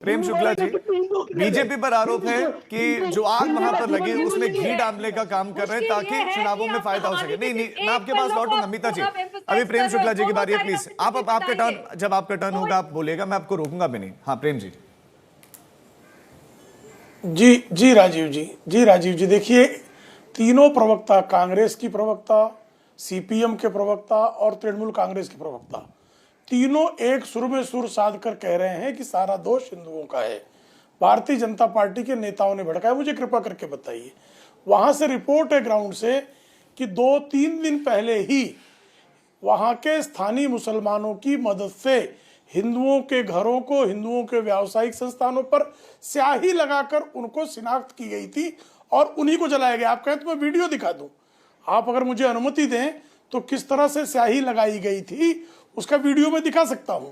Prem Shukla ji, BJP पर आरोप है कि जो आग वहां पर लगी उसमें घी डालने का काम कर रहे हैं ताकि चुनावों में फायदा हो सके। नहीं नहीं, मैं आपके पास लौटूंगा मीता जी, अभी प्रेम शुक्ला जी की बारी है, प्लीज आप आपके टर्न, जब आपका टर्न होगा आप बोलेगा, मैं आपको रोकूंगा भी नहीं। हाँ प्रेम जी। जी राजीव जी देखिए, तीनों प्रवक्ता, कांग्रेस की प्रवक्ता, सीपीएम के प्रवक्ता और तृणमूल कांग्रेस के प्रवक्ता, तीनों एक सुर में सुर साध कर कह रहे हैं कि सारा दोष हिंदुओं का है, भारतीय जनता पार्टी के नेताओं ने भड़काया। मुझे कृपा करके बताइए, वहां से रिपोर्ट है ग्राउंड से कि 2-3 दिन पहले ही वहां के स्थानीय मुसलमानों की मदद से हिंदुओं के घरों को, हिंदुओं के व्यावसायिक संस्थानों पर स्याही लगाकर उनको शिनाख्त की गई थी और उन्हीं को जलाया गया। आप कहें तो मैं वीडियो दिखा दूं, आप अगर मुझे अनुमति दें तो किस तरह से स्याही लगाई गई थी उसका वीडियो में दिखा सकता हूं।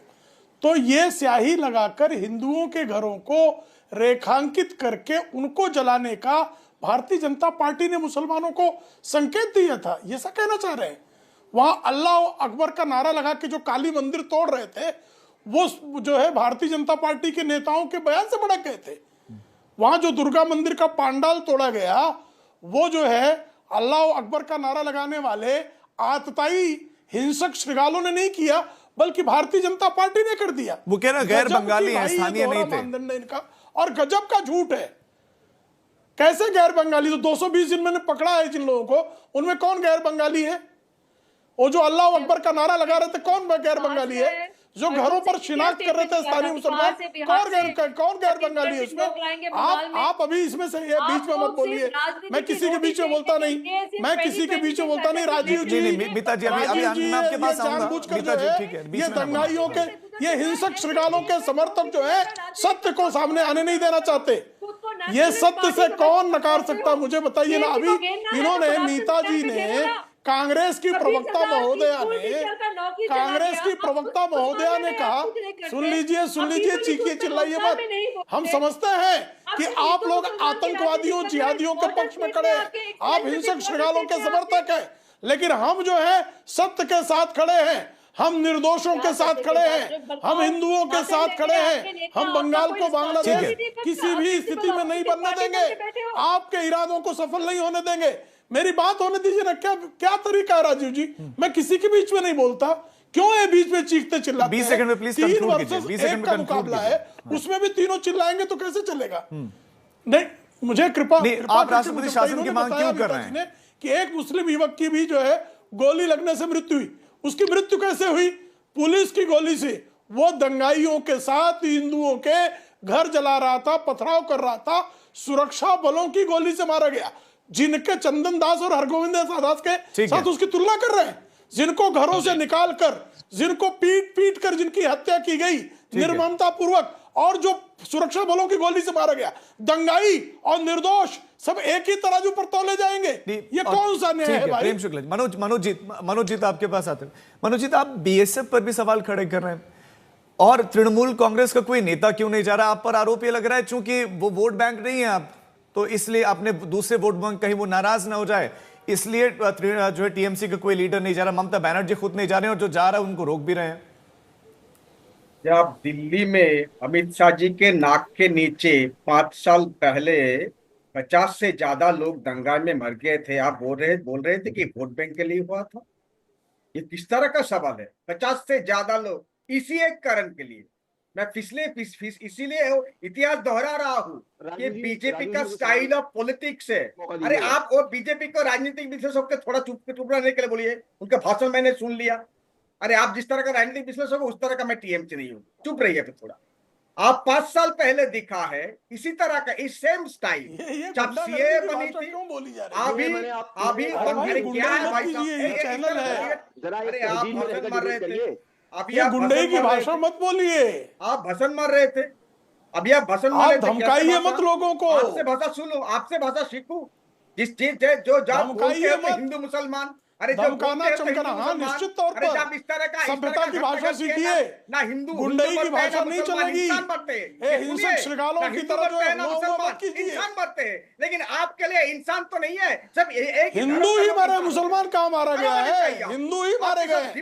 तो ये स्याही लगाकर हिंदुओं के घरों को रेखांकित करके उनको जलाने का भारतीय जनता पार्टी ने मुसलमानों को संकेत दिया था, ये सब कहना चाह रहे हैं। वहां अल्लाह अकबर का नारा लगा के जो काली मंदिर तोड़ रहे थे, वो जो है भारतीय जनता पार्टी के नेताओं के बयान से भड़क गए थे। वहां जो दुर्गा मंदिर का पांडाल तोड़ा गया, वो जो है अल्लाह अकबर का नारा लगाने वाले आतताई हिंसक श्रृगालों ने नहीं किया, बल्कि भारतीय जनता पार्टी ने कर दिया। वो कह रहा गैर बंगाली है, स्थानीय नहीं थे। मानदंड इनका और गजब का झूठ है। कैसे गैर बंगाली? तो 220 दिन मैंने पकड़ा है जिन लोगों को, उनमें कौन गैर बंगाली है? वो जो अल्लाह अकबर का नारा लगा रहे थे, कौन गैर बंगाली है? जो घरों पर शिनाख्त कर रहे थे स्थानीय मुसलमान, कौन गैर बंगाली है उसमें? आप अभी इसमें से ये बीच में मत बोलिए, मैं किसी के बीच में बोलता नहीं, मैं किसी के बीच में बोलता नहीं। राजीव जी, मीता जी, अभी मैं आपके पास आऊंगा। मीता जी ठीक है, ये दंगाइयों के, ये हिंसक श्रृगालों के समर्थक जो है सत्य को सामने आने नहीं देना चाहते। ये सत्य से कौन नकार सकता, मुझे बताइए ना। अभी इन्होंने, मीता जी ने, कांग्रेस की प्रवक्ता महोदया ने कहा, सुन लीजिए, चीखिए चिल्लाइए मत। हम समझते हैं कि आप लोग आतंकवादियों, जिहादियों के पक्ष में खड़े हैं, आप हिंसक श्रृगालों के समर्थक हैं, लेकिन हम जो है सत्य के साथ खड़े हैं, हम निर्दोषों के साथ खड़े हैं, हम हिंदुओं के साथ खड़े हैं, हम बंगाल को बांग्लादेश किसी भी स्थिति में नहीं बनने देंगे, आपके इरादों को सफल नहीं होने देंगे। मेरी बात होने दीजिए ना। क्या तरीका है राजीव जी? मैं किसी के बीच में नहीं बोलता, क्यों ये बीच में चीखते चिल्लाते? 20 सेकंड में प्लीज 3 वर्सेस 1 का मुकाबला है, उसमें भी तीनों चिल्लाएंगे तो कैसे चलेगा? नहीं, मुझे कृपा आप राष्ट्रपति शासन की मांग क्यों कर रहे हैं कि एक मुस्लिम युवक की भी जो है गोली लगने से मृत्यु हुई। उसकी मृत्यु कैसे हुई? पुलिस की गोली से। वो दंगाइयों के साथ हिंदुओं के घर जला रहा था, पथराव कर रहा था, सुरक्षा बलों की गोली से मारा गया। जिनके चंदन दास और हरगोविंद दास के साथ उसकी तुलना कर रहे हैं, जिनको घरों से निकाल कर, जिनको पीट कर जिनकी हत्या की गई निर्ममता पूर्वक, और जो सुरक्षा बलों की गोली से मारा गया। दंगाई और निर्दोष सब एक ही तराजू पर तोले जाएंगे। ये कौन सा न्याय है भाई? प्रेम शुक्ला जी, मनोज जी आपके पास आते हैं। मनोज जी, आप बीएसएफ पर भी सवाल खड़े कर रहे हैं और तृणमूल कांग्रेस का कोई नेता क्यों नहीं जा रहा? आप पर आरोप ये लग रहा है चूंकि वो वोट बैंक नहीं है आप, तो इसलिए आपने दूसरे वोट बैंक, कहीं वो नाराज ना हो जाए, इसलिए जो है टीएमसी का कोई लीडर नहीं जा रहा, ममता बनर्जी खुद नहीं जा रहे हैं, और जो जा रहा है उनको रोक भी रहे हैं। जब दिल्ली में अमित शाह जी के नाक के नीचे 5 साल पहले 50 से ज्यादा लोग दंगा में मर गए थे, आप बोल रहे थे कि वोट बैंक के लिए हुआ था? ये किस तरह का सवाल है? 50 से ज्यादा लोग इसी एक कारण के लिए। मैं इसीलिए इतिहास दोहरा रहा हूँ कि बीजेपी का स्टाइल ऑफ पॉलिटिक्स है। अरे आप वो बीजेपी को राजनीतिक विश्लेषक के थोड़ा चुप रहने के लिए बोलिए, उनका भाषण मैंने सुन लिया। अरे आप जिस तरह का राजनीतिक विश्लेषक हो उस तरह का मैं टीएमसी नहीं हूँ, चुप रहिए फिर थोड़ा। आप 5 साल पहले दिखा है इसी तरह का, इस सेम स्टाइल, जब सीए बनी थी, अभी क्या है भाई साहब? अरे आप भाषण मार रहे थे, अभी आप गुंडे की भाषा मत बोलिए, आप भाषण मार रहे थे, अभी आप भाषण मार रहे थे। धमकाइए मत लोगों को। आपसे भाषा सुनो, आपसे भाषा सीखू। जिस चीज है जो हिंदू मुसलमान, अरे धमकाना चमकाना, हाँ निश्चित तौर पर इस तरह का सभ्यता की भाषा सीखिए ना। हिंदू गुंडई की भाषा नहीं चलेगी। हिंसक श्रृगालों की तरह इंसान मरते हैं, लेकिन आपके लिए इंसान तो नहीं है, सब एक हिंदू ही मारे। मुसलमान कहाँ मारा गया है? हिंदू ही मारे गए,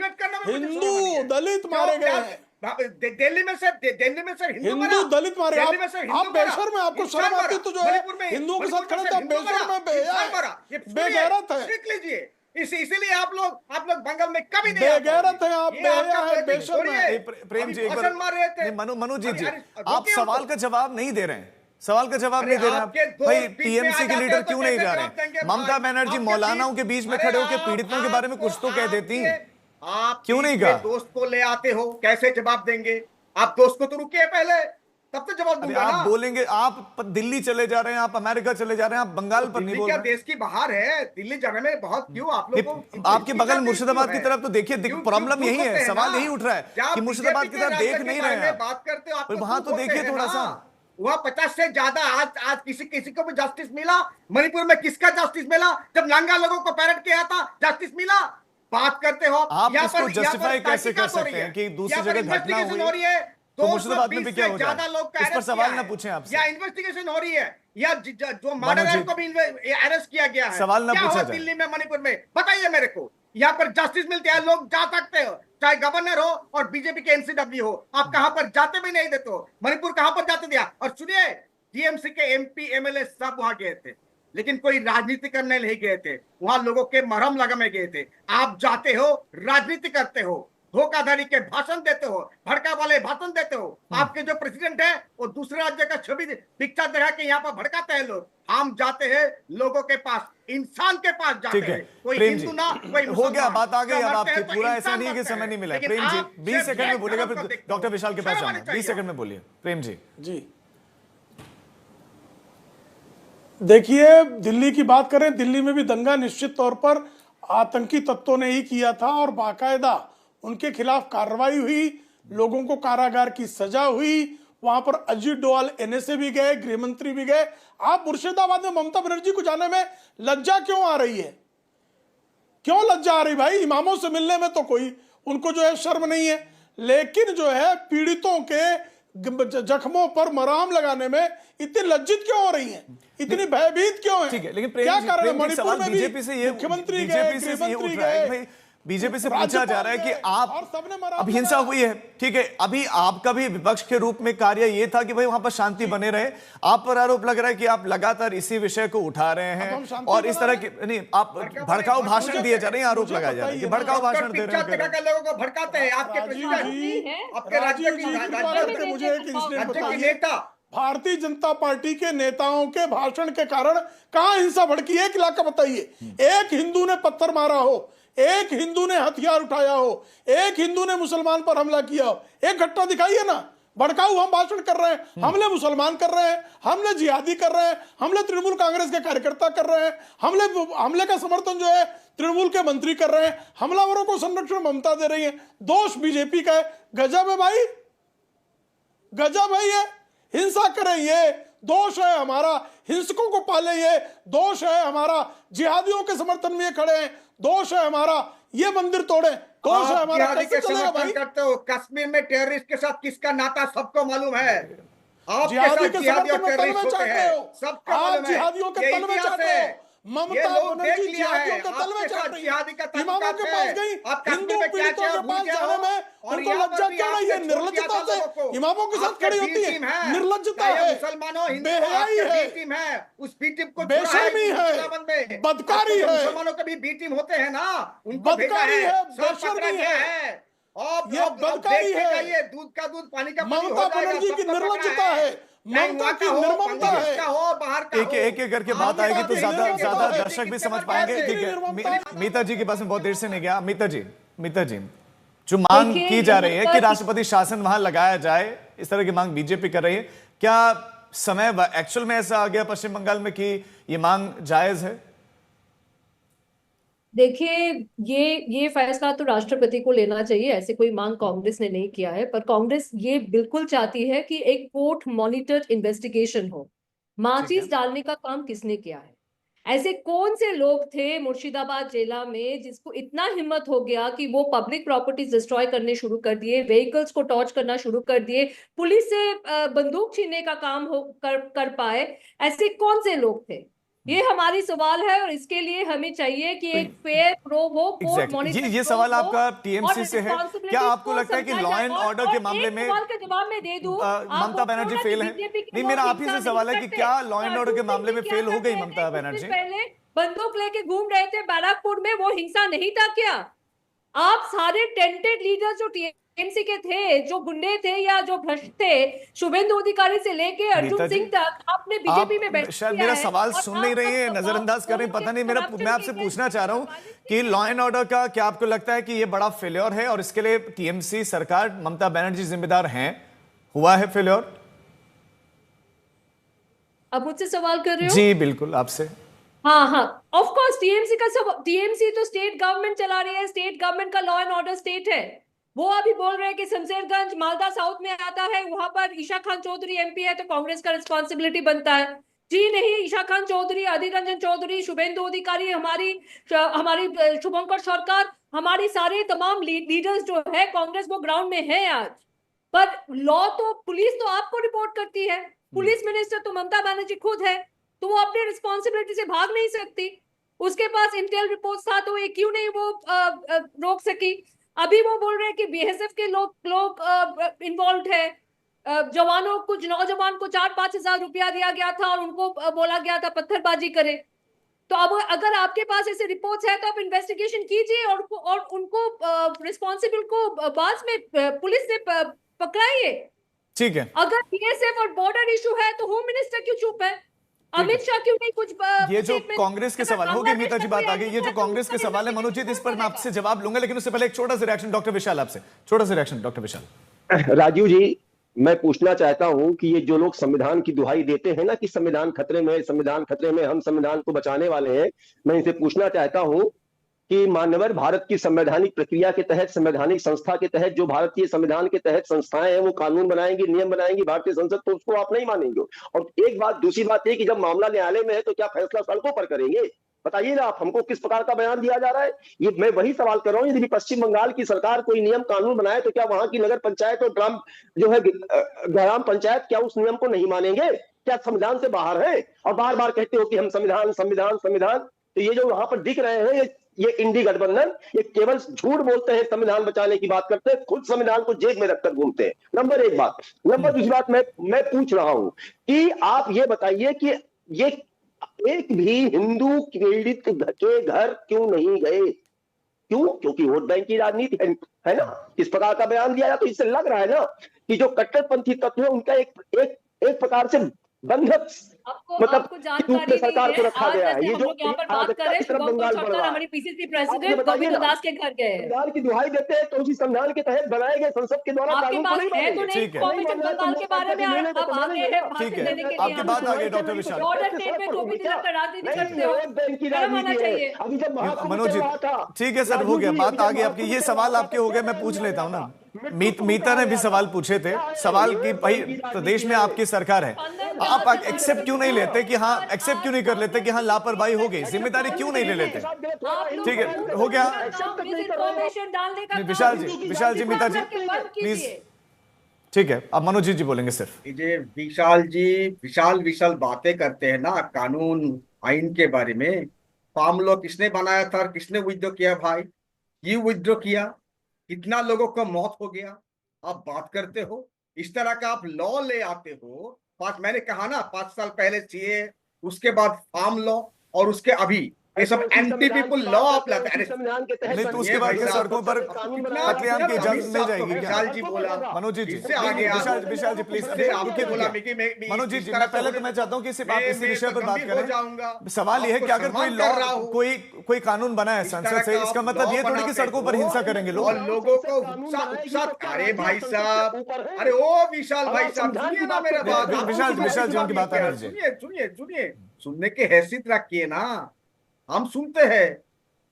हिंदू दलित मारे गए हैं। दिल्ली में से हिंदू हिंदू मरा, दलित मारे दिल्ली में आप से आप हिंदू मरा, बेशर्म है, आपको इंसान शर्म आती मरा, तो जो है मणिपुर में हिंदुओं के साथ मणिपुर खड़े में थे, आप हिंदू मरा, बेशर्म है, इंसान मरा। ये बेगैरत है, सीख लीजिए। इसीलिए आप लोग बंगाल में कभी नहीं आ बेगैरत पाओगे। है आप, ये आपका बेहया है, politics बेशर्म छोड़िए। है। प्रेम अभी जी एक भाषण मार रहे थे। नहीं, मनोज जी अरे, आप रोकिए सवाल उनको। का जवाब नहीं दे रहे हैं, सवाल का जवाब अरे नहीं दे रहे हैं आपके आप। दोस्त भाई बीच में टीएमसी आ के जाते लीडर हो तो क्यों नहीं कैसे जा जवाब रहे देंगे हैं? भाई? ममता बनर्जी आपके मौलानाओं के बीच में खड़े होकर पीड़ितों के बारे में कुछ तो कह देती। आप क्यों नहीं बीच में कहा? दोस्त को ले आते हो, कैसे जवाब देंगे? आप दोस्त को तो रुकिए पहले, तब तो जवाब अभी दूंगा आप ना। बोलेंगे, आप दिल्ली चले जा रहे हैं, आप अमेरिका चले जा रहे हैं, आप बंगाल पर नहीं दिल्ली बोल क्या रहे हैं। देश की बाहर है? दिल्ली जाने में बहुत क्यों आप लोग को नहीं, आपके बगल मुर्शिदाबाद की तरफ तो देखिए, प्रॉब्लम यही है, सवाल यही उठ रहा है कि मुर्शिदाबाद की तरफ देख नहीं रहे हैं आप। बात करते हो आप, पर वहां तो देखिए थोड़ा सा। वहां 50 से ज्यादा आज किसी को भी जस्टिस मिला? मणिपुर में किसका जस्टिस मिला? जब नांगा लोगों को पैरट किया था, जस्टिस मिला? बात करते हो आप यहाँ इसको पर justify कैसे कर तहकीकात हो रही सकते हैं है, कि दूसरी यहाँ पर जगह घटना investigation हुई? हो रही है, तो मुर्शिदाबाद में भी 220 क्या से हो ज्यादा जाए? लोग का इस पर अरेस्ट सवाल किया ना है। पूछें आपसे। या इन्वेस्टिगेशन हो रही है, या जो मर्डर मनोज है जी, उनको भी अरेस्ट किया गया है। सवाल ना क्या पूछा हुआ जाए। दिल्ली में, मणिपुर में? बताइए मेरे को। यहाँ पर जस्टिस मिलती है, लोग जा सकते हो, चाहे गवर्नर हो और बीजेपी के एनसीडब्ल्यू हो। आप कहां पर जाते भी नहीं देते हो। मणिपुर कहां पर जाते दिया? और सुनिए, टीएमसी के एमपी एमएलए सब वहां गए थे, लेकिन कोई राजनीति करने नहीं गए थे, वहां लोगों के मरहम लगाने गए थे। आप जाते हो, राजनीति करते हो, धोखाधड़ी के भाषण देते हो, भड़का वाले भाषण देते हो। आपके जो प्रेसिडेंट है वो दूसरे राज्य का छवि पिक्चर दिखा के यहाँ पर भड़काते हैं लोग। हम जाते हैं लोगों के पास, इंसान के पास जाते ठीक है हैं। कोई प्रेम जी, हिंदू ना, कोई हो गया, मुसलमान। बात आ गई जो अब मरते आपकी। हैं तो पूरा ऐसा इंसान नहीं है कि मरते समय हैं। नहीं मिला। लेकिन प्रेम जी आप 20 सिर्फ सेकंड में एक बोलेगा, तरफ फिर को देखते हो। डॉक्टर विशाल के पास शर्म आनी जाऊंगा। चाहिए 20 सेकंड में बोलिए प्रेम जी। जी देखिए, दिल्ली की बात करें, दिल्ली में भी दंगा निश्चित तौर पर आतंकी तत्वों ने ही किया था और बाकायदा उनके खिलाफ कार्रवाई हुई, लोगों को कारागार की सजा हुई। वहां पर अजीत डोवाल एनएसए भी गए, गृह मंत्री भी गए। आप मुर्शिदाबाद में ममता बनर्जी को जाने में लज्जा क्यों आ रही है? क्यों लज्जा आ रही भाई? इमामों से मिलने में तो कोई उनको जो है शर्म नहीं है, लेकिन जो है पीड़ितों के जख्मों पर मरहम लगाने में इतनी लज्जित क्यों हो रही हैं? इतनी भयभीत क्यों है? ठीक है, लेकिन क्या प्रेम जी, कारण है? प्रेम जी, मणिपुर सवाल में भी बीजेपी से ये मुख्यमंत्री गए, बीजेपी से गृह ये उठ मंत्री रहा है कि गए, भाई बीजेपी से पूछा जा रहा है कि और आप, सबने मरहम अब हिंसा लगाया। हुई है, ठीक है, अभी आपका भी विपक्ष के रूप में कार्य ये था कि भाई वहां पर शांति बने रहे। आप पर आरोप लग रहा है कि आप लगातार इसी विषय को उठा रहे हम हैं शांति और इस बना तरह के नहीं, आप भड़काऊ भाषण दिए जा रहे हैं, आरोप लगाए जा रहे हैं कि भड़काऊ भाषण दे रहे पिक्चर दिखा हैं। के लोगों को भड़काते हैं। आपके राजीव प्रेसिडेंट, जी, आपके राज्य राजीव की जी, कृपा करके मुझे एक इंसिडेंट राज्य के बताइए। नेता भारतीय जनता पार्टी के नेताओं के भाषण के कारण कहां हिंसा भड़की? एक इलाका बताइए, एक हिंदू ने पत्थर मारा हो, एक हिंदू ने हथियार उठाया हो, एक हिंदू ने मुसलमान पर हमला किया हो, एक घटना दिखाइए ना। भड़काऊ हम भाषण कर रहे हैं, हमले मुसलमान कर रहे हैं, हमले जिहादी कर रहे हैं, हमले तृणमूल कांग्रेस के कार्यकर्ता कर रहे हैं, हमले का समर्थन जो है तृणमूल के मंत्री कर रहे हैं, हमलावरों को संरक्षण ममता दे रही है। दोष बीजेपी का है। गजब है भाई, गजब है ये। हिंसा करें ये दोष है हमारा, हिंसकों को पाले ये दोष है हमारा, जिहादियों के समर्थन में ये खड़े हैं दोष है हमारा, ये मंदिर तोड़े दोष है आप हमारा। जिहादी कैसे के चलेगा समर्थन भाई? करते हो? कश्मीर में टेररिस्ट के साथ किसका नाता सबको मालूम है। आपके जिहादी साथ के जिहादी और समर्थन में टेररिस्ट तलवे होते चाट रहे हैं, हो, सबको आप मालूम है। जिहादियों के ये तलवे इतिहास चाट रहे है। हो। ममता ये लोग देख बनर्जी लिया जिहादियों है। के तलवे आपके चाट साथ रही जिहादी का है, इमामों ताल्लुकात के है। पास गई, आप हिंदू कश्मीर में क्या पीड़ितों किया के भूल पास गए जाने हो? में और उनको यहाँ लज्जा पर भी क्यों नहीं है? आपने छोड़ दिया निर्लज्जता था से लोगों को। इमामों के साथ आपके खड़ी बी होती टीम है, है, निर्लज्जता चाहे है, मुसलमानों हिंदू, बेहयाई आपके है, बी टीम है, उस बी टीम को बेशर्मी है, बदकारी है, मुसलमानों के भी बी टीम होते हैं ना, उनको भेजा बदकारी है, है, सब पकड़ा बेशर्मी गया है। है। अब ये बदकारी देख के है। जाइए, दूध का दूध पानी का पानी हो ममता जाएगा। बनर्जी की सबको पकड़ा निर्लज्जता है, चाहे ममता वहाँ की का हो, निर्ममता बांग्लादेश है। का हो, बाहर का एक हो। एक एक करके बात आपके आएगी पास तो हिंदू ज्यादा के ज्यादा बाद दर्शक भी किसके समझ पास पाएंगे। है? ठीक है, निर्ममता। मीता जी के पास में बहुत देर से नहीं गया। मीता जी जो मांग देखिए, की जा रही है यहाँ कि पर- राष्ट्रपति शासन वहां लगाया जाए, इस तरह की मांग बीजेपी कर रही है, क्या समय एक्चुअल में ऐसा आ गया पश्चिम बंगाल में कि ये मांग जायज है? देखिए, ये फैसला तो राष्ट्रपति को लेना चाहिए। ऐसे कोई मांग कांग्रेस ने नहीं किया है, पर कांग्रेस ये बिल्कुल चाहती है कि एक कोर्ट मॉनिटर्ड इन्वेस्टिगेशन हो। माचिस डालने का काम किसने किया है? ऐसे कौन से लोग थे मुर्शिदाबाद जिला में जिसको इतना हिम्मत हो गया कि वो पब्लिक प्रॉपर्टीज डिस्ट्रॉय करने शुरू कर दिए, व्हीकल्स को टॉर्च करना शुरू कर दिए, पुलिस से बंदूक छीनने का काम कर पाए? ऐसे कौन से लोग थे? ये हमारी सवाल है और इसके लिए हमें चाहिए कि एक फेयर प्रोब हो, कोर्ट एग्जैक्टली मॉनिटर ये सवाल आपका टीएमसी से है। क्या आपको लगता है कि लॉ एंड ऑर्डर के मामले में सवाल का जवाब मैं दे दूं, ममता बनर्जी फेल है? नहीं, मेरा आप ही से सवाल है कि क्या लॉ एंड ऑर्डर के मामले में फेल हो गई ममता बनर्जी? पहले बंदूक लेके घूम रहे थे बैरकपुर में, वो हिंसा नहीं था क्या? आप सारे टेंटेड लीडर जो टीएमसी के थे, जो गुंडे थे या जो भ्रष्ट थे, शुभेंदु अधिकारी से लेके अर्जुन सिंह तक, आपने बीजेपी में बैठ शायद मेरा सवाल सुन नहीं रही है, नजरअंदाज कर रही, पता नहीं। मैं आपसे पूछना चाह रहा हूं कि लॉ एंड ऑर्डर का क्या आपको लगता है कि ये बड़ा फेल्योर है और इसके लिए टीएमसी सरकार, ममता बनर्जी जिम्मेदार हैं? हुआ है फेल्योर? अब मुझसे सवाल कर रहे हो? जी बिल्कुल, आपसे। हाँ हाँ, ऑफ कोर्स टीएमसी तो स्टेट गवर्नमेंट चला रही है, स्टेट गवर्नमेंट का लॉ एंड ऑर्डर स्टेट है। वो अभी बोल रहे हैं कि शमशेरगंज मालदा साउथ में आता है, वहां पर ईशा खान चौधरी एमपी है तो कांग्रेस का रिस्पॉन्सिबिलिटी बनता है। जी नहीं, ईशा खान चौधरी, अधीर रंजन चौधरी, शुभेंदु अधिकारी, हमारी शुभंकर सरकार, हमारी सारे तमाम लीडर्स जो है कांग्रेस, वो ग्राउंड में है आज। पर लॉ तो पुलिस तो आपको रिपोर्ट करती है, पुलिस मिनिस्टर तो ममता बनर्जी खुद है, तो वो अपनी रिस्पॉन्सिबिलिटी से भाग नहीं सकती। उसके पास इंटेल रिपोर्ट था तो ये क्यों नहीं वो रोक सकी? अभी वो बोल रहे हैं कि बीएसएफ के लोग इन्वॉल्व है। जवानों, कुछ नौजवान को 4-5 हजार रुपया दिया गया था और उनको बोला गया था पत्थरबाजी करे। तो अब अगर आपके पास ऐसे रिपोर्ट्स है तो आप इन्वेस्टिगेशन कीजिए और उनको रिस्पॉन्सिबल को बाद में पुलिस से पकड़ाइए। ठीक है, अगर बीएसएफ और बॉर्डर इशू है तो होम मिनिस्टर क्यों चुप है? अमित शाह क्यों नहीं कुछ? ये जो कांग्रेस के सवाल हो गए, मीता जी बात आ गई, ये जो कांग्रेस के सवाल है मनोज जी, इस पर मैं आपसे जवाब लूंगा, लेकिन उससे पहले एक छोटा सा रिएक्शन डॉक्टर विशाल आपसे, छोटा सा रिएक्शन डॉक्टर विशाल। राजीव जी, मैं पूछना चाहता हूं कि ये जो लोग संविधान की दुहाई देते हैं ना कि संविधान खतरे में, संविधान खतरे में, हम संविधान को बचाने वाले हैं, मैं इनसे पूछना चाहता हूं कि मान्यवर भारत की संवैधानिक प्रक्रिया के तहत, संवैधानिक संस्था के तहत, जो भारतीय संविधान के तहत संस्थाएं हैं वो कानून बनाएंगी, नियम बनाएंगी भारतीय संसद, तो उसको आप नहीं मानेंगे। और एक बात, दूसरी बात ये कि जब मामला न्यायालय में है तो क्या फैसला सड़कों पर करेंगे? बताइए ना आप हमको, किस प्रकार का बयान दिया जा रहा है? ये मैं वही सवाल कर रहा हूँ, यदि पश्चिम बंगाल की सरकार कोई नियम कानून बनाए तो क्या वहां की नगर पंचायत और ग्राम पंचायत क्या उस नियम को नहीं मानेंगे? क्या संविधान से बाहर है? और बार बार कहते हो कि हम संविधान संविधान संविधान, तो ये जो वहां पर दिख रहे हैं ये इंडी गठबंधन, ये केवल झूठ बोलते हैं, संविधान बचाने की बात करते हैं, खुद संविधान को जेब में रखकर घूमते हैं। नंबर एक बात। नंबर दूसरी बात, मैं पूछ रहा हूं कि आप ये बताइए कि ये एक भी हिंदू पीड़ित के घर क्यों नहीं गए? क्यों? क्योंकि वोट बैंक की राजनीति है ना। इस प्रकार का बयान दिया जाए तो इससे लग रहा है ना कि जो कट्टरपंथी तत्व है उनका एक प्रकार से बंधक, मतलब जानकारी सरकार को रखा गया है। ये जो यहाँ पर बात कर रहे हैं, हमारी पीसीसी प्रेसिडेंट गोविंद दास के घर गए, संविधान की दुहाई देते हैं तो उसी संविधान के तहत बनाए गए संसद के द्वारा आपके पास है तो नहीं बंगाल के बारे में आप आ गए हैं भाषण देने के लिए? आपकी बात आ गई डॉक्टर विशाल। बॉर्डर स्टेट में टोपी दिलाकर राजनीति करते हो, शर्म आना चाहिए। अभी जब मनोज जी, ठीक है सर, हो गया, बात आ गई आपकी, ये सवाल आपके हो गए, मैं पूछ लेता हूँ ना। मीता ने भी सवाल पूछे थे, सवाल की भाई प्रदेश में आपकी सरकार है, आप एक्सेप्ट क्यों नहीं लेते कि हाँ, एक्सेप्ट क्यों नहीं कर लेते कि हाँ लापरवाही हो गई, जिम्मेदारी क्यों नहीं ले लेते? ठीक है, हो गया। विशाल जी, मीता जी प्लीज। ठीक है, अब मनोज जी बोलेंगे सिर्फ। ये विशाल जी विशाल बातें करते हैं ना कानून आइन के बारे में। फार्म लॉ किसने बनाया था और किसने विथड्रॉ किया? भाई ये विथड्रॉ किया, कितना लोगों का मौत हो गया, आप बात करते हो इस तरह का, आप लॉ ले आते हो। मैंने कहा ना 5 साल पहले सीए, उसके बाद फार्म लॉ और उसके अभी ये सब एंटी पीपल लॉ आप लाते हैं। नहीं तो उसके बाद सड़कों पर कत्लेआम की इजाजत मिल जाएगी क्या? विशाल जी बोला, मनोज जी, विशाल जी प्लीज बोला मनोज जी, मैं पहले तो मैं चाहता हूँ कि सिर्फ आप इसी विषय पर बात करें। सवाल यह है कि अगर कोई लॉ, कोई कानून बना है संसद से, इसका मतलब ये थोड़ी कि सड़कों पर हिंसा करेंगे लोग और लोगों को उत्साह। अरे भाई साहब, अरे ओ विशाल भाई साहब, सुनिए ना मेरा बात। विशाल जी उनकी बात आने दीजिए। सुनिए, सुनने की हैसियत रखिए ना, हम सुनते हैं।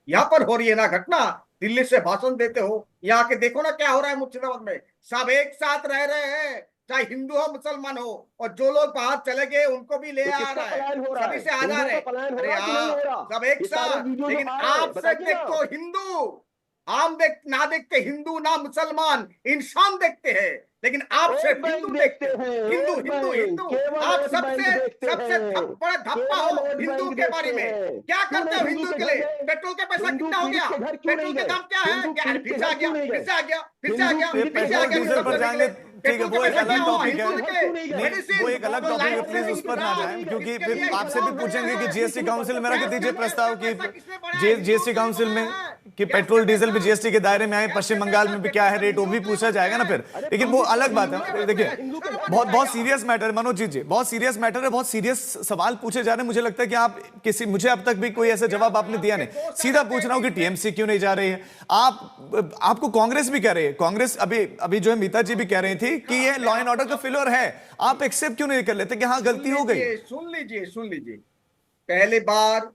यहाँ पर हो रही है ना घटना, दिल्ली से भाषण देते हो, यहाँ के देखो ना क्या हो रहा है मुर्शिदाबाद में। सब एक साथ रह रहे हैं, चाहे हिंदू हो मुसलमान हो, और जो लोग बाहर चले गए उनको भी ले आ रहा है, सभी से आ रहा है। अरे हाँ, सब एक साथ। लेकिन आप से देखो हिंदू आम ना देखते, हिंदू ना मुसलमान, इंसान देखते हैं। लेकिन आप वोट सिर्फ बैंक हिंदू देखते देखते हो, हैं, हिंदू वोट हिंदू बैंक, हिंदू। केवल आप वोट बैंक सबसे देखते सबसे हैं, बड़ा धप्पा केवल हो वोट हिंदू बैंक के बारे देखते में। हैं। क्या क्यों करते नहीं हो हिंदू हिंदू के के घर लिए? गए? पेट्रोल का पैसा हिंदू कितना हो पीड़ित गया? के घर क्यों पेट्रोल नहीं का गए? दाम क्या है? हिंदू क्या पीड़ित फिर के से आ घर गया, क्यों नहीं फिर गए? से आ गया, फिर से आ हिंदू गया, ये पीड़ित फिर के से आ घर पेट्रोल गया। क्यों डीजल नहीं पर गए? जाएंगे, ठीक है, पेट्रोल का वो एक पैसा क्या अलग हुआ टॉपिक हिंदू है। के? नहीं, मेडिसिन, वो एक अलग टॉपिक है, प्लीज उस पर ना जाएं, क्योंकि फिर आपसे भी पूछेंगे कि जीएसटी काउंसिल में रख दीजिए प्रस्ताव की जीएसटी काउंसिल में कि पेट्रोल डीजल भी जीएसटी के दायरे में आए। पश्चिम बंगाल में भी क्या है रेट, वो भी पूछा जाएगा ना फिर। लेकिन वो अलग बात है। देखिए, बहुत बहुत सीरियस मैटर है मनोज जी, बहुत सीरियस मैटर है, बहुत सीरियस सवाल पूछे जा रहे हैं। मुझे लगता है कि आप किसी, मुझे अब तक भी कोई ऐसा जवाब आपने दिया नहीं। सीधा पूछ रहा हूं कि टीएमसी क्यों नहीं जा रही है। आपको कांग्रेस भी कह रही है, कांग्रेस अभी जो है मीता जी भी कह रही थी कि ये लॉ एंड ऑर्डर का फेलियर है। आप एक्सेप्ट क्यों नहीं कर लेते कि हाँ गलती हो गई? सुन लीजिए। पहली बार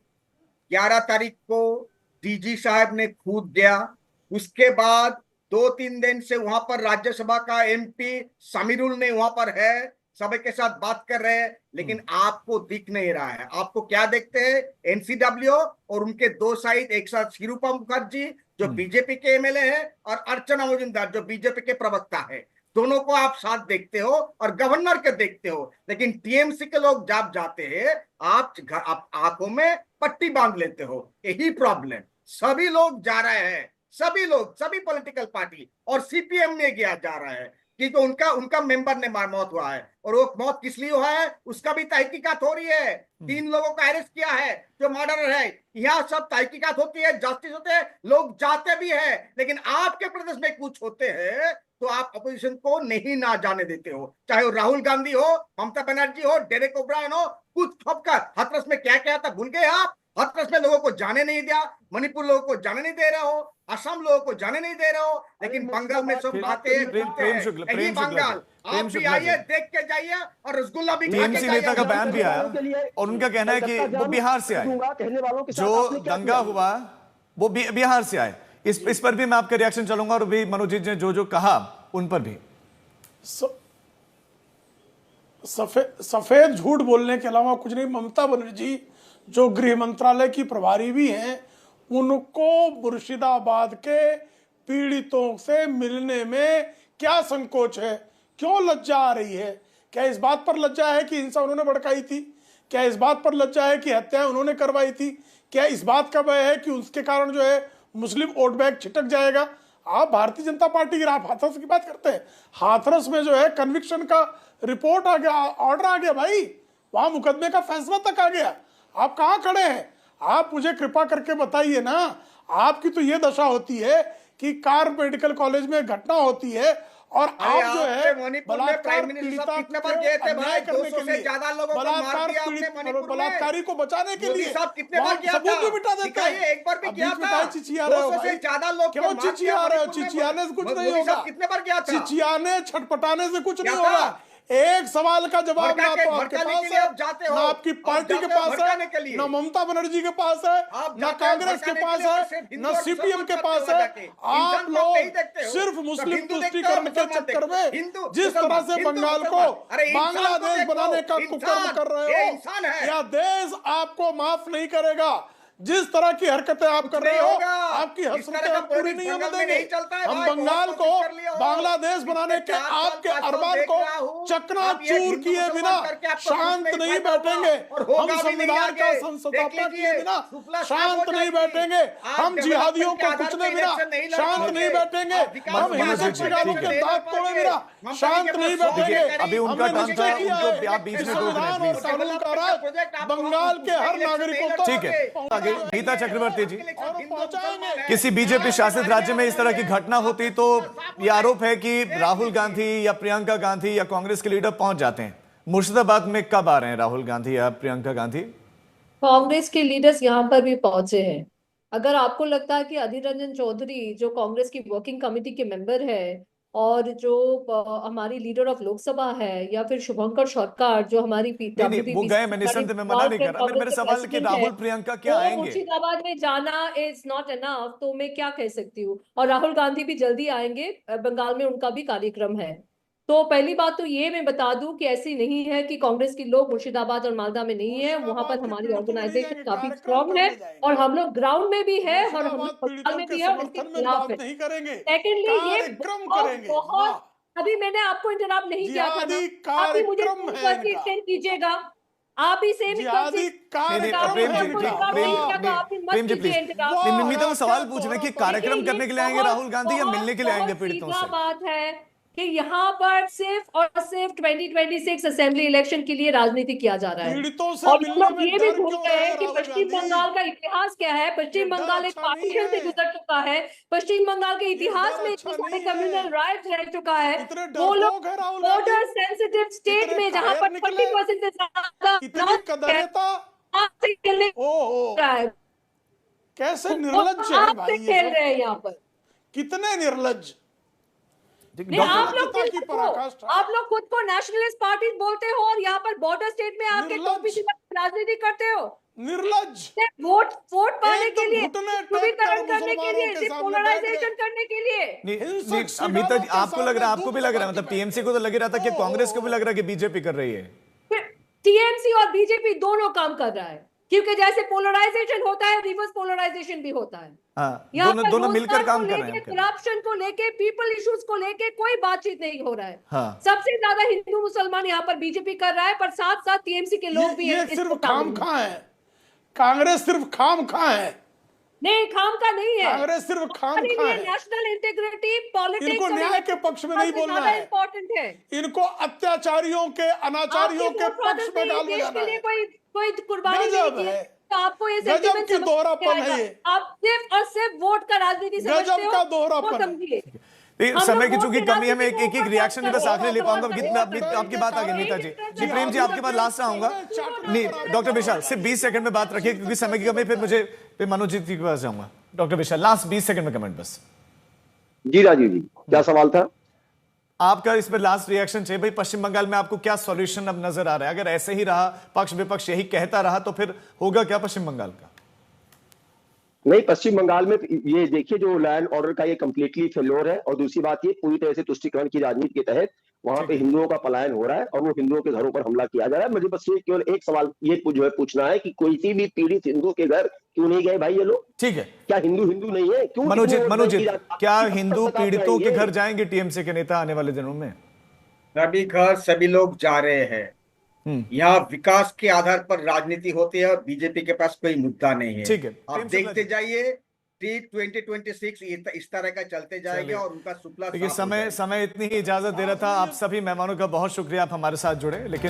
11 तारीख को डीजी साहब ने खुद गया। उसके बाद 2-3 दिन से वहां पर राज्यसभा का एमपी समीरुल ने वहां पर है, सभी के साथ बात कर रहे हैं। लेकिन आपको दिख नहीं रहा है। आपको क्या देखते हैं? एनसीडब्ल्यू और उनके दो साइड, एक साथ शिरूपा मुखर्जी जो बीजेपी के एमएलए है और अर्चना मजुमदार जो बीजेपी के प्रवक्ता है। दोनों को आप साथ देखते हो और गवर्नर के देखते हो। लेकिन टीएमसी के लोग जब जाते हैं आप आंखों में पट्टी बांध लेते हो। यही प्रॉब्लम। सभी लोग जा रहे हैं, सभी लोग, सभी पॉलिटिकल पार्टी, और सीपीएम में गया जा रहा है क्योंकि उनका उनका मेंबर ने मौत हुआ है। और वो मौत किस लिए हुआ है उसका भी तहकीकात हो रही है। 3 लोगों का अरेस्ट किया है जो मर्डर है। यहाँ सब तहकीकात होती है, जस्टिस होते हैं, लोग जाते भी है। लेकिन आपके प्रदेश में कुछ होते हैं तो आप अपोजिशन को नहीं ना जाने देते हो। चाहे वो राहुल गांधी हो, ममता बनर्जी हो, डेरेक ओब्रायन हो, कुछ ठोपकर। हाथरस में क्या क्या था भूल गए आप? हाथरस में लोगों को जाने नहीं दिया, मणिपुर लोगों को जाने नहीं दे रहे हो, असम लोगों को जाने नहीं दे रहे हो। लेकिन बंगाल में सब बातें प्रेम शुक्ला, यही बंगाल। आप भी आइए, देख के जाइए और रसगुल्ला भी खा के टीएमसी नेता का जाइए। बयान भी आया और उनका कहना है कि वो बिहार से आए, कहने वालों के साथ जो आपने क्या दंगा किया? हुआ वो बिहार से आए। इस पर भी मैं आपका रिएक्शन चाहूंगा और भी मनोज जी ने जो कहा उन पर भी। सफेद झूठ बोलने के अलावा कुछ नहीं। ममता बनर्जी जो गृह मंत्रालय की प्रभारी भी हैं, उनको मुर्शिदाबाद के पीड़ितों से मिलने में क्या संकोच है? क्यों लज्जा आ रही है? क्या इस बात पर लज्जा है कि हिंसा उन्होंने भड़काई थी? क्या इस बात पर लज्जा है कि हत्याएं उन्होंने करवाई थी? क्या इस बात का भय है कि उसके कारण जो है मुस्लिम वोट बैंक छिटक जाएगा? आप भारतीय जनता पार्टी की, आप हाथरस की बात करते हैं। हाथरस में जो है कन्विक्शन का रिपोर्ट आ गया, ऑर्डर आ गया भाई, वहां मुकदमे का फैसला तक आ गया। आप कहां खड़े हैं? आप मुझे कृपा करके बताइए ना। आपकी तो ये दशा होती है कि कार मेडिकल कॉलेज में घटना होती है और आप जो है बलात्कार पीड़िता कितने बार गए थे भाई? करने के 200 से लिए, ज्यादा लोगों को मार बलात्कार दिया आपने पीड़ित मणिपुर में। बलात्कारी को बचाने के मोदी लिए साहब कितने बार किया सबूत था? भी मिटा देते दिखाइए, हैं। एक बार भी अब किया बीच में था। काहे चिचिया रहे हो 200 से भाई? ज्यादा लोग क्यों चिचिया रहे हो? चिचियाने से कुछ नहीं होगा। कितने बार किया था? चिचियाने छटपटाने से कुछ क्या नहीं था? होगा। एक सवाल का जवाब ना तो आपके भड़काने पास के लिए है, आप जाते हो। ना आपकी आप पार्टी के जाते हो पास भड़काने है, के लिए। ना ममता बनर्जी के पास है, आप ना जाते हो कांग्रेस के भड़काने पास के लिए और है, सिर्फ हिंदू ना और सीपीएम के मुसलमान पास करते हो है। जाके। आप इंसान को आप नहीं लोग देखते हो। सिर्फ तो मुस्लिम हिंदू देखते हो, तुष्टीकरण के मुसलमान चक्कर देखते हो। में हिंदू, जिस तरह मुसलमान, से हिंदू, बंगाल को मुसलमान। अरे इंसान को बांग्लादेश देखो, बनाने का कुकर्म इंसान, कर रहे ये हो, इंसान है। या देश आपको माफ नहीं करेगा। जिस तरह की हरकतें आप कर रहे नहीं हो, होगा। आपकी इस तरह हसरतें का हम पूरी पॉलिटिक्स नहीं होने बंगाल में देंगे। नहीं चलता है हम भाई, बंगाल बहुत को कोशिश कर लिया हो। बांग्लादेश बनाने के पिछले 4 आपके साल अरमान देख को रहा हूं। आप ये चकनाचूर हिंदू किए मुसलमान बिना करके आपको शांत कुछ नहीं फायदा होगा बैठेंगे। और होगा हम भी नहीं संविधान का आगे। संस्थापना देख किए लीजिए, बिना शुक्ला साफ शांत हो नहीं जाएगी। बैठेंगे। आप हम जिहादियों डेवलपमेंट के को आधार कुचले पे बिना इलेक्शन नहीं लड़ शांत पाओगे। नहीं बैठेंगे। आप विकास हम के आधार हिंसक जी, पे शिकारों ठीक के है। नहीं लड़ दाग तोड़े पाएंगे। बिना ममता जी शांत के नहीं पास 100 बैठेंगे। करी, अभी उनका हमने टर्न निश्चय था, किया उनको है आप बीच कि में टोक रहे हैं, संविधान और प्लीज। कानून का राज बंगाल के हर नागरिकों तक ठीक है, आगे नीता चक्रवर्ती जी, और पहुंचाएंगे। किसी बीजेपी शासित राज्य में इस तरह की घटना होती तो ये आरोप है कि राहुल गांधी या प्रियंका गांधी या कांग्रेस के लीडर पहुंच जाते हैं। मुर्शिदाबाद में कब आ रहे हैं राहुल गांधी या प्रियंका गांधी? कांग्रेस के लीडर्स यहाँ पर भी पहुंचे हैं। अगर आपको लगता है कि अधीर रंजन चौधरी जो कांग्रेस की वर्किंग कमेटी के मेंबर है और जो हमारी लीडर ऑफ लोकसभा है, या फिर शुभंकर सरकार जो हमारी नहीं, वो गए, मैं निसंदेह में मना नहीं कर रहा। मेरे सवाल कि राहुल प्रियंका क्या वो आएंगे? मुर्शिदाबाद में जाना इज नॉट एनफ, तो मैं क्या कह सकती हूँ। और राहुल गांधी भी जल्दी आएंगे, बंगाल में उनका भी कार्यक्रम है। तो पहली बात तो ये मैं बता दूं कि ऐसी नहीं है कि कांग्रेस के लोग मुर्शिदाबाद और मालदा में नहीं है, वहां पर मुर्शिदाबाद के हमारी पीड़ितों में नहीं ऑर्गेनाइजेशन जाएंगे, काफी कार्यक्रम स्ट्रांग है करने जाएंगे। और हम लोग ग्राउंड में भी है और हम मुर्शिदाबाद लोग बंगाल पीड़ितों में के भी है और उसके समर्थन में खिलाफ बात है। नहीं करेंगे, सेकेंडली ये कार्यक्रम बहुत करेंगे। बहुत अभी मैंने आपको इंटरप्ट नहीं किया था ना, जिहादी आप ही मुझे कार्यक्रम फोन है करके इनका। इंटेंड कीजिएगा, आप ही सेम जिहादी नहीं नहीं कार्यक्रम प्रेम है जी इनका। प्रेम नहीं प्रेम किया तो आप ही मत प्रेम जी कीजिए प्लीज इंटरप्ट। नहीं मीता वो सवाल क्या पूछना कि तोहरा कार्यक्रम देखिए, करने के लिए ये आएंगे बहुत- राहुल गांधी या बहुत- मिलने के लिए आएंगे बहुत पीड़ितों सीधा से? बात है कि यहाँ पर सिर्फ और सिर्फ 2026 असेंबली इलेक्शन के लिए राजनीति किया जा रहा है पीड़ितों से और ये मिलने लोग में ये भी डर भूल क्यों गए रहे हैं कि राहुल पश्चिम गांधी? बंगाल का इतिहास क्या है। पश्चिम ये डर बंगाल एक अच्छा नहीं पार्टीशन से है। गुजर चुका है। पश्चिम बंगाल के इतिहास डर में अच्छा इतने सारे नहीं है। कम्युनल राइट्स रह चुका है। इतने वो लोग डरपोक है Rahul Gandhi, border sensitive state इतने में जहां कायर पर निकले, 40% से ज्यादा इतनी कदर्यता। आपसे खेलने ओहो, रहा है, कैसे वो निर्लज्ज है आपसे भाई ये खेल सब, रहे हैं यहाँ पर। कितने निर्लज्ज। नहीं, आप लोग निर्लज्जता की भी पराकाष्ठा। आप लोग खुद को नेशनलिस्ट पार्टी बोलते हो और यहाँ पर बॉर्डर स्टेट में आके निर्लज्ज। टोपी दिखा राजनीति करते हो। निर्लज्ज, सिर्फ वोट पाने के एकदम लिए, घुटने टेक ध्रुवीकरण कर करने के मुसलमानों लिए, के सिर्फ सामने बैठ रहे। पोलराइजेशन करने के लिए। हिंसक नहीं सिद्धांतों अमिता जी के आपको लग रहा है, आपको भी लग रहा है, सामने मतलब टीएमसी को तो लग रहा था कि कांग्रेस को भी लग रहा है कि बीजेपी कर रही है। टीएमसी और बीजेपी दोनों काम कर रहा है क्योंकि जैसे पोलराइजेशन होता है रिवर्स पोलराइजेशन भी होता है। हाँ यहाँ दोनों पर दोनों मिलकर रोजगार काम को कर रहे लेके, हैं। करप्शन को लेके, पीपल इश्यूज को लेके कोई बातचीत नहीं हो रहा है। हाँ। सबसे ज्यादा हिंदू मुसलमान यहाँ पर बीजेपी कर रहा है, पर साथ साथ टीएमसी के लोग भी ये इसको सिर्फ शामिल खाम हैं। खा है, कांग्रेस सिर्फ खाम खा है, नहीं, खाम का नहीं है। कांग्रेस सिर्फ खाम खा है। नेशनल इंटीग्रिटी पॉलिटिक्स इनको न्याय के पक्ष में नहीं बोलना है, इम्पोर्टेंट है। इनको अत्याचारियों के, अनाचारियों के पक्ष में डाल देश जाना के लिए है। कोई कुर्बानी नहीं गजब की है। तो आपको ये गजब सेंटीमेंट की दोहरापन है ये। आप सिर्फ और सिर्फ वोट का राजनीति समझते गजब हो, का वो दोहरापन है। समझिए। नहीं, हम समय लोग की वोट चूंकि के कमी है, मैं राजनीति एक को एक रिएक्शन ही बस ऊपर आखिरी ले पाऊंगा। करते आपकी बात आ गई मीता जी। जी प्रेम जी आपके पास लास्ट आऊंगा। नहीं डॉक्टर विशाल सिर्फ 20 सेकंड में बात रखिए क्योंकि समय की कमी, फिर मनोज जी के पास जाऊंगा। डॉक्टर विशाल लास्ट 20 सेकंड में कमेंट बस। जी राजीव जी, क्या सवाल था? आपका इस पर लास्ट रिएक्शन चाहिए भाई। पश्चिम बंगाल में आपको क्या सॉल्यूशन अब नजर आ रहा है? अगर ऐसे ही रहा, पक्ष विपक्ष यही कहता रहा, तो फिर होगा क्या पश्चिम बंगाल का? नहीं, पश्चिम बंगाल में ये देखिए जो लॉ एंड ऑर्डर का ये कंप्लीटली फेल्योर है, और दूसरी बात ये पूरी तरह से तुष्टीकरण की राजनीति के तहत वहां पे हिंदुओं का पलायन हो रहा है और वो हिंदुओं के घरों पर हमला किया जा रहा है। मुझे बस ये केवल एक सवाल ये जो है पूछना है कि कोई सी भी पीड़ित हिंदू के घर क्यों नहीं गए भाई ये लोग? ठीक है क्या हिंदू नहीं है? क्यों मनोजित, इतने मनोजित वोट बैंक की क्या राजनीति हिंदू तक आप पीड़ितों के जाएंगे? घर जाएंगे टीएमसी के नेता आने वाले दिनों में? सभी घर सभी लोग जा रहे हैं। यहाँ विकास के आधार पर राजनीति होती है और बीजेपी के पास कोई मुद्दा नहीं है। ठीक है, आप प्रेम शुक्ला देखते जी। जाइए 2026 इस तरह का चलते जाएगा और उनका सुपला देखिए साफ हो जाएगा। समय इतनी ही इजाजत दे रहा था। आप सभी मेहमानों का बहुत शुक्रिया, आप हमारे साथ जुड़े। लेकिन